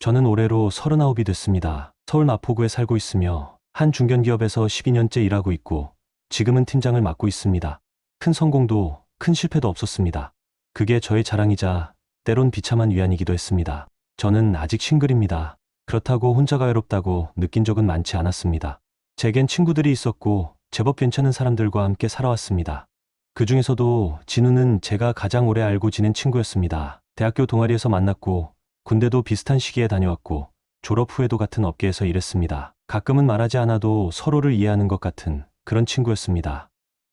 저는 올해로 39이 됐습니다. 서울 마포구에 살고 있으며 한 중견기업에서 12년째 일하고 있고 지금은 팀장을 맡고 있습니다. 큰 성공도 큰 실패도 없었습니다. 그게 저의 자랑이자 때론 비참한 위안이기도 했습니다. 저는 아직 싱글입니다. 그렇다고 혼자가 외롭다고 느낀 적은 많지 않았습니다. 제겐 친구들이 있었고 제법 괜찮은 사람들과 함께 살아왔습니다. 그 중에서도 진우는 제가 가장 오래 알고 지낸 친구였습니다. 대학교 동아리에서 만났고 군대도 비슷한 시기에 다녀왔고 졸업 후에도 같은 업계에서 일했습니다. 가끔은 말하지 않아도 서로를 이해하는 것 같은 그런 친구였습니다.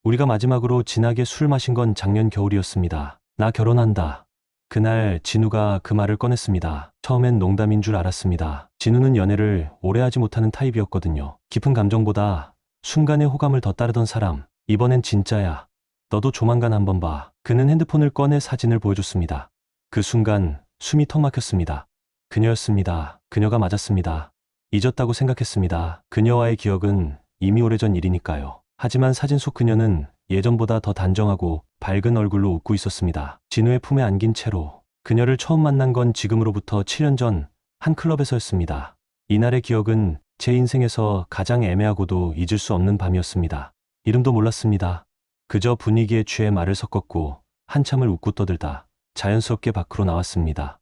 우리가 마지막으로 진하게 술 마신 건 작년 겨울이었습니다. 나 결혼한다. 그날 진우가 그 말을 꺼냈습니다. 처음엔 농담인 줄 알았습니다. 진우는 연애를 오래 하지 못하는 타입이었거든요. 깊은 감정보다 순간의 호감을 더 따르던 사람. 이번엔 진짜야. 너도 조만간 한번 봐. 그는 핸드폰을 꺼내 사진을 보여줬습니다. 그 순간 숨이 턱 막혔습니다. 그녀였습니다. 그녀가 맞았습니다. 잊었다고 생각했습니다. 그녀와의 기억은 이미 오래전 일이니까요. 하지만 사진 속 그녀는 예전보다 더 단정하고 밝은 얼굴로 웃고 있었습니다. 진우의 품에 안긴 채로. 그녀를 처음 만난 건 지금으로부터 7년 전 한 클럽에서였습니다. 이날의 기억은 제 인생에서 가장 애매하고도 잊을 수 없는 밤이었습니다. 이름도 몰랐습니다. 그저 분위기에 취해 말을 섞었고 한참을 웃고 떠들다 자연스럽게 밖으로 나왔습니다.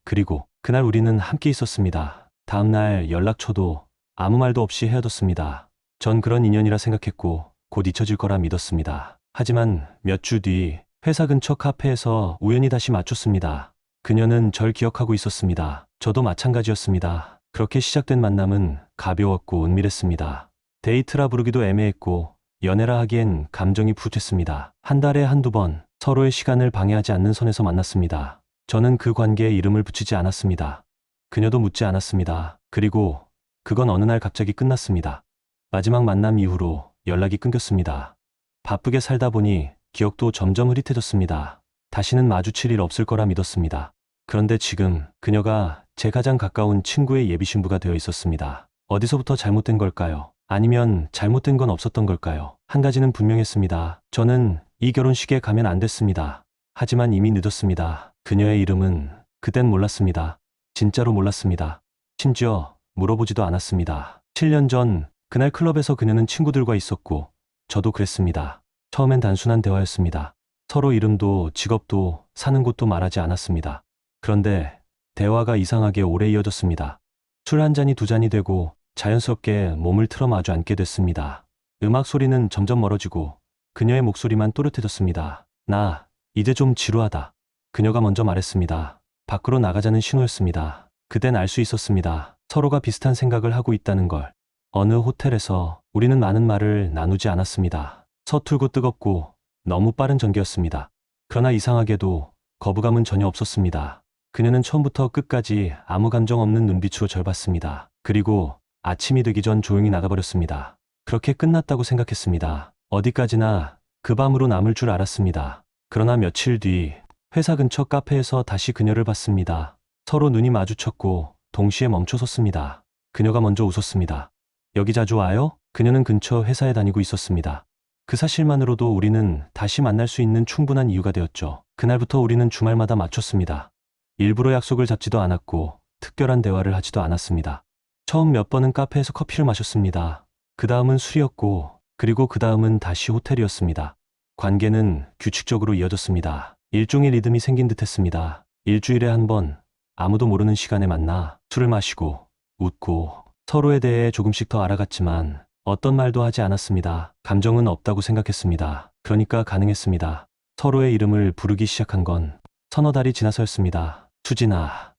그리고 그날 우리는 함께 있었습니다. 다음날 연락처도 아무 말도 없이 헤어졌습니다. 전 그런 인연이라 생각했고 곧 잊혀질 거라 믿었습니다. 하지만 몇 주 뒤 회사 근처 카페에서 우연히 다시 마주쳤습니다. 그녀는 절 기억하고 있었습니다. 저도 마찬가지였습니다. 그렇게 시작된 만남은 가벼웠고 은밀했습니다. 데이트라 부르기도 애매했고 연애라 하기엔 감정이 푸듯했습니다. 한 달에 한두 번 서로의 시간을 방해하지 않는 선에서 만났습니다. 저는 그 관계에 이름을 붙이지 않았습니다. 그녀도 묻지 않았습니다. 그리고 그건 어느 날 갑자기 끝났습니다. 마지막 만남 이후로 연락이 끊겼습니다. 바쁘게 살다 보니 기억도 점점 흐릿해졌습니다. 다시는 마주칠 일 없을 거라 믿었습니다. 그런데 지금 그녀가 제 가장 가까운 친구의 예비신부가 되어 있었습니다. 어디서부터 잘못된 걸까요? 아니면 잘못된 건 없었던 걸까요? 한 가지는 분명했습니다. 저는 이 결혼식에 가면 안 됐습니다. 하지만 이미 늦었습니다. 그녀의 이름은 그땐 몰랐습니다. 진짜로 몰랐습니다. 심지어 물어보지도 않았습니다. 7년 전 그날 클럽에서 그녀는 친구들과 있었고 저도 그랬습니다. 처음엔 단순한 대화였습니다. 서로 이름도 직업도 사는 곳도 말하지 않았습니다. 그런데 대화가 이상하게 오래 이어졌습니다. 술 한 잔이 두 잔이 되고 자연스럽게 몸을 틀어 마주 앉게 됐습니다. 음악 소리는 점점 멀어지고 그녀의 목소리만 또렷해졌습니다. 나 이제 좀 지루하다. 그녀가 먼저 말했습니다. 밖으로 나가자는 신호였습니다. 그땐 알 수 있었습니다. 서로가 비슷한 생각을 하고 있다는 걸. 어느 호텔에서 우리는 많은 말을 나누지 않았습니다. 서툴고 뜨겁고 너무 빠른 전개였습니다. 그러나 이상하게도 거부감은 전혀 없었습니다. 그녀는 처음부터 끝까지 아무 감정 없는 눈빛으로 절 봤습니다. 그리고 아침이 되기 전 조용히 나가버렸습니다. 그렇게 끝났다고 생각했습니다. 어디까지나 그 밤으로 남을 줄 알았습니다. 그러나 며칠 뒤 회사 근처 카페에서 다시 그녀를 봤습니다. 서로 눈이 마주쳤고 동시에 멈춰섰습니다. 그녀가 먼저 웃었습니다. 여기 자주 와요? 그녀는 근처 회사에 다니고 있었습니다. 그 사실만으로도 우리는 다시 만날 수 있는 충분한 이유가 되었죠. 그날부터 우리는 주말마다 맞췄습니다. 일부러 약속을 잡지도 않았고 특별한 대화를 하지도 않았습니다. 처음 몇 번은 카페에서 커피를 마셨습니다. 그 다음은 술이었고 그리고 그 다음은 다시 호텔이었습니다. 관계는 규칙적으로 이어졌습니다. 일종의 리듬이 생긴 듯했습니다. 일주일에 한 번 아무도 모르는 시간에 만나 술을 마시고 웃고 서로에 대해 조금씩 더 알아갔지만 어떤 말도 하지 않았습니다. 감정은 없다고 생각했습니다. 그러니까 가능했습니다. 서로의 이름을 부르기 시작한 건 서너 달이 지나서였습니다. 수진아.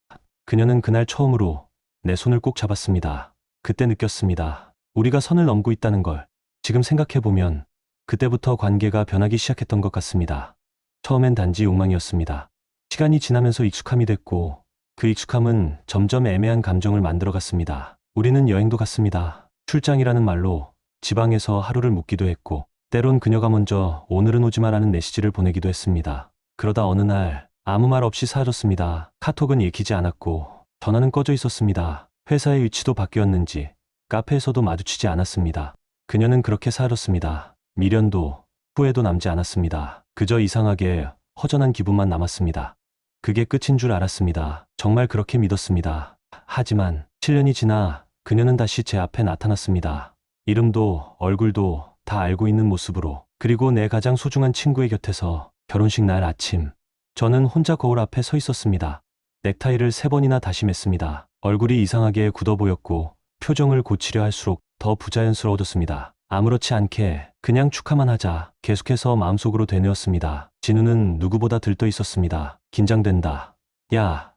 그녀는 그날 처음으로 내 손을 꼭 잡았습니다. 그때 느꼈습니다. 우리가 선을 넘고 있다는 걸. 지금 생각해보면 그때부터 관계가 변하기 시작했던 것 같습니다. 처음엔 단지 욕망이었습니다. 시간이 지나면서 익숙함이 됐고 그 익숙함은 점점 애매한 감정을 만들어갔습니다. 우리는 여행도 갔습니다. 출장이라는 말로 지방에서 하루를 묵기도 했고 때론 그녀가 먼저 오늘은 오지마라는 메시지를 보내기도 했습니다. 그러다 어느 날 아무 말 없이 사라졌습니다. 카톡은 읽히지 않았고 전화는 꺼져 있었습니다. 회사의 위치도 바뀌었는지 카페에서도 마주치지 않았습니다. 그녀는 그렇게 사라졌습니다. 미련도 후회도 남지 않았습니다. 그저 이상하게 허전한 기분만 남았습니다. 그게 끝인 줄 알았습니다. 정말 그렇게 믿었습니다. 하지만 7년이 지나 그녀는 다시 제 앞에 나타났습니다. 이름도 얼굴도 다 알고 있는 모습으로. 그리고 내 가장 소중한 친구의 곁에서. 결혼식 날 아침, 저는 혼자 거울 앞에 서 있었습니다. 넥타이를 3번이나 다시 맸습니다. 얼굴이 이상하게 굳어 보였고 표정을 고치려 할수록 더 부자연스러워졌습니다. 아무렇지 않게 그냥 축하만 하자 계속해서 마음속으로 되뇌었습니다. 진우는 누구보다 들떠 있었습니다. 긴장된다. 야,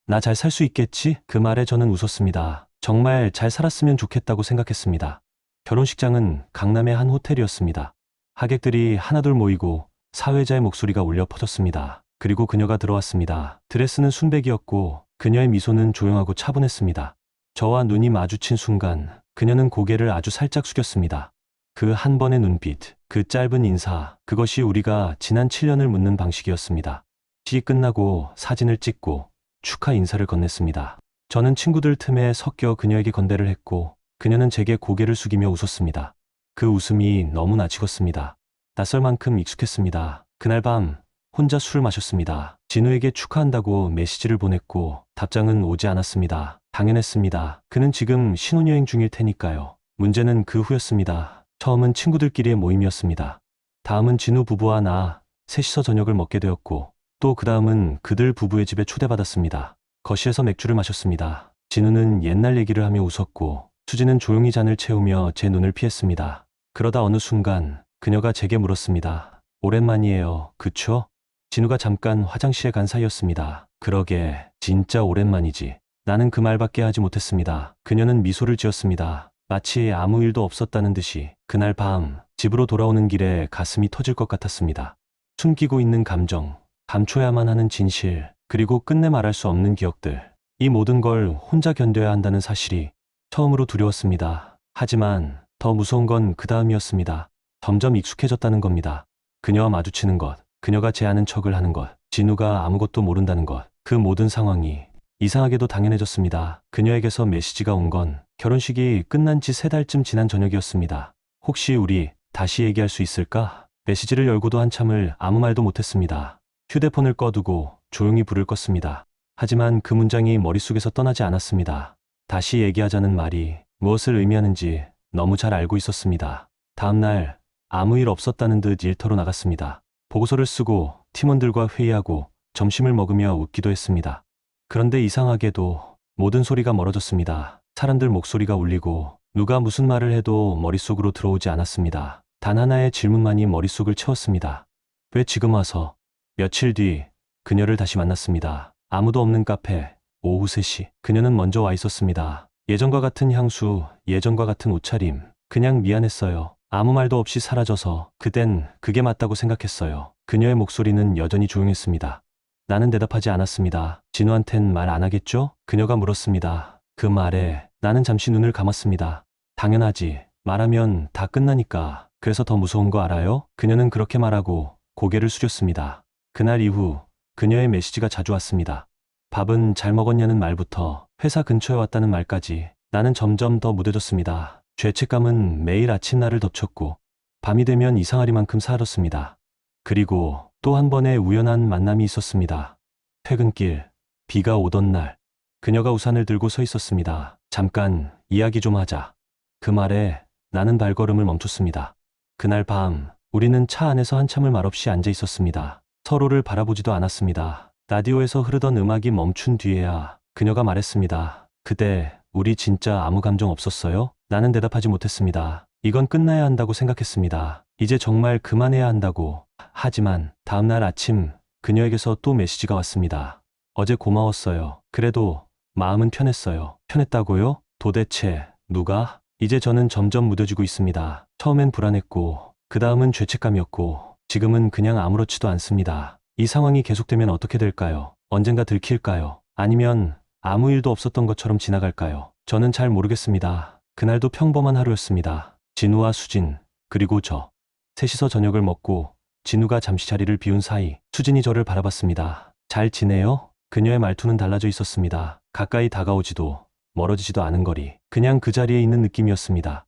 나 잘 살 수 있겠지? 그 말에 저는 웃었습니다. 정말 잘 살았으면 좋겠다고 생각했습니다. 결혼식장은 강남의 한 호텔이었습니다. 하객들이 하나둘 모이고 사회자의 목소리가 울려 퍼졌습니다. 그리고 그녀가 들어왔습니다. 드레스는 순백이었고 그녀의 미소는 조용하고 차분했습니다. 저와 눈이 마주친 순간 그녀는 고개를 아주 살짝 숙였습니다. 그 한 번의 눈빛, 그 짧은 인사, 그것이 우리가 지난 7년을 묻는 방식이었습니다. 시기 끝나고 사진을 찍고 축하 인사를 건넸습니다. 저는 친구들 틈에 섞여 그녀에게 건배를 했고 그녀는 제게 고개를 숙이며 웃었습니다. 그 웃음이 너무나 식었습니다. 낯설 만큼 익숙했습니다. 그날 밤 혼자 술을 마셨습니다. 진우에게 축하한다고 메시지를 보냈고 답장은 오지 않았습니다. 당연했습니다. 그는 지금 신혼여행 중일 테니까요. 문제는 그 후였습니다. 처음은 친구들끼리의 모임이었습니다. 다음은 진우 부부와 나 셋이서 저녁을 먹게 되었고 또 그 다음은 그들 부부의 집에 초대받았습니다. 거실에서 맥주를 마셨습니다. 진우는 옛날 얘기를 하며 웃었고 수지는 조용히 잔을 채우며 제 눈을 피했습니다. 그러다 어느 순간 그녀가 제게 물었습니다. 오랜만이에요, 그쵸? 진우가 잠깐 화장실에 간 사이였습니다. 그러게, 진짜 오랜만이지. 나는 그 말밖에 하지 못했습니다. 그녀는 미소를 지었습니다. 마치 아무 일도 없었다는 듯이. 그날 밤 집으로 돌아오는 길에 가슴이 터질 것 같았습니다. 숨기고 있는 감정, 감춰야만 하는 진실, 그리고 끝내 말할 수 없는 기억들. 이 모든 걸 혼자 견뎌야 한다는 사실이 처음으로 두려웠습니다. 하지만 더 무서운 건 그 다음이었습니다. 점점 익숙해졌다는 겁니다. 그녀와 마주치는 것, 그녀가 제 아는 척을 하는 것, 진우가 아무것도 모른다는 것, 그 모든 상황이 이상하게도 당연해졌습니다. 그녀에게서 메시지가 온 건 결혼식이 끝난 지 3달쯤 지난 저녁이었습니다. 혹시 우리 다시 얘기할 수 있을까? 메시지를 열고도 한참을 아무 말도 못했습니다. 휴대폰을 꺼두고 조용히 불을 껐습니다. 하지만 그 문장이 머릿속에서 떠나지 않았습니다. 다시 얘기하자는 말이 무엇을 의미하는지 너무 잘 알고 있었습니다. 다음날 아무 일 없었다는 듯 일터로 나갔습니다. 보고서를 쓰고 팀원들과 회의하고 점심을 먹으며 웃기도 했습니다. 그런데 이상하게도 모든 소리가 멀어졌습니다. 사람들 목소리가 울리고 누가 무슨 말을 해도 머릿속으로 들어오지 않았습니다. 단 하나의 질문만이 머릿속을 채웠습니다. 왜 지금 와서? 며칠 뒤 그녀를 다시 만났습니다. 아무도 없는 카페, 오후 3시. 그녀는 먼저 와 있었습니다. 예전과 같은 향수, 예전과 같은 옷차림. 그냥 미안했어요. 아무 말도 없이 사라져서 그땐 그게 맞다고 생각했어요. 그녀의 목소리는 여전히 조용했습니다. 나는 대답하지 않았습니다. 진우한텐 말 안 하겠죠? 그녀가 물었습니다. 그 말에 나는 잠시 눈을 감았습니다. 당연하지. 말하면 다 끝나니까. 그래서 더 무서운 거 알아요? 그녀는 그렇게 말하고 고개를 숙였습니다. 그날 이후 그녀의 메시지가 자주 왔습니다. 밥은 잘 먹었냐는 말부터 회사 근처에 왔다는 말까지. 나는 점점 더 무뎌졌습니다. 죄책감은 매일 아침 나를 덮쳤고 밤이 되면 이상하리만큼 사라졌습니다. 그리고 또 한 번의 우연한 만남이 있었습니다. 퇴근길, 비가 오던 날, 그녀가 우산을 들고 서 있었습니다. 잠깐 이야기 좀 하자. 그 말에 나는 발걸음을 멈췄습니다. 그날 밤 우리는 차 안에서 한참을 말없이 앉아 있었습니다. 서로를 바라보지도 않았습니다. 라디오에서 흐르던 음악이 멈춘 뒤에야 그녀가 말했습니다. 그때 우리 진짜 아무 감정 없었어요? 나는 대답하지 못했습니다. 이건 끝나야 한다고 생각했습니다. 이제 정말 그만해야 한다고. 하지만 다음날 아침 그녀에게서 또 메시지가 왔습니다. 어제 고마웠어요. 그래도 마음은 편했어요. 편했다고요? 도대체 누가? 이제 저는 점점 무뎌지고 있습니다. 처음엔 불안했고 그 다음은 죄책감이었고 지금은 그냥 아무렇지도 않습니다. 이 상황이 계속되면 어떻게 될까요? 언젠가 들킬까요? 아니면 아무 일도 없었던 것처럼 지나갈까요? 저는 잘 모르겠습니다. 그날도 평범한 하루였습니다. 진우와 수진, 그리고 저. 셋이서 저녁을 먹고 진우가 잠시 자리를 비운 사이 수진이 저를 바라봤습니다. 잘 지내요? 그녀의 말투는 달라져 있었습니다. 가까이 다가오지도 멀어지지도 않은 거리. 그냥 그 자리에 있는 느낌이었습니다.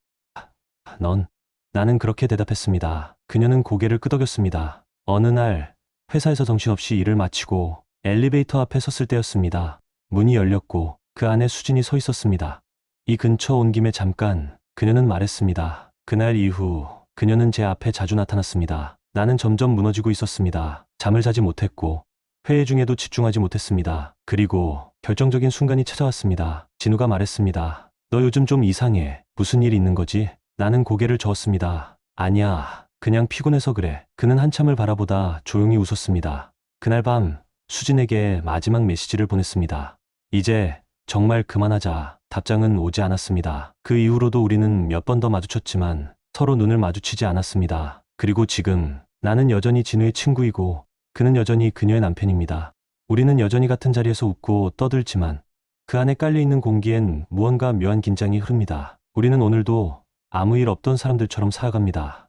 넌? 나는 그렇게 대답했습니다. 그녀는 고개를 끄덕였습니다. 어느 날 회사에서 정신없이 일을 마치고 엘리베이터 앞에 섰을 때였습니다. 문이 열렸고 그 안에 수진이 서 있었습니다. 이 근처 온 김에 잠깐 그녀는 말했습니다. 그날 이후 그녀는 제 앞에 자주 나타났습니다. 나는 점점 무너지고 있었습니다. 잠을 자지 못했고 회의 중에도 집중하지 못했습니다. 그리고 결정적인 순간이 찾아왔습니다. 진우가 말했습니다. 너 요즘 좀 이상해. 무슨 일 있는 거지? 나는 고개를 저었습니다. 아니야. 그냥 피곤해서 그래. 그는 한참을 바라보다 조용히 웃었습니다. 그날 밤 수진에게 마지막 메시지를 보냈습니다. 이제 정말 그만하자. 답장은 오지 않았습니다. 그 이후로도 우리는 몇 번 더 마주쳤지만 서로 눈을 마주치지 않았습니다. 그리고 지금 나는 여전히 진우의 친구이고 그는 여전히 그녀의 남편입니다. 우리는 여전히 같은 자리에서 웃고 떠들지만 그 안에 깔려있는 공기엔 무언가 묘한 긴장이 흐릅니다. 우리는 오늘도 아무 일 없던 사람들처럼 살아갑니다.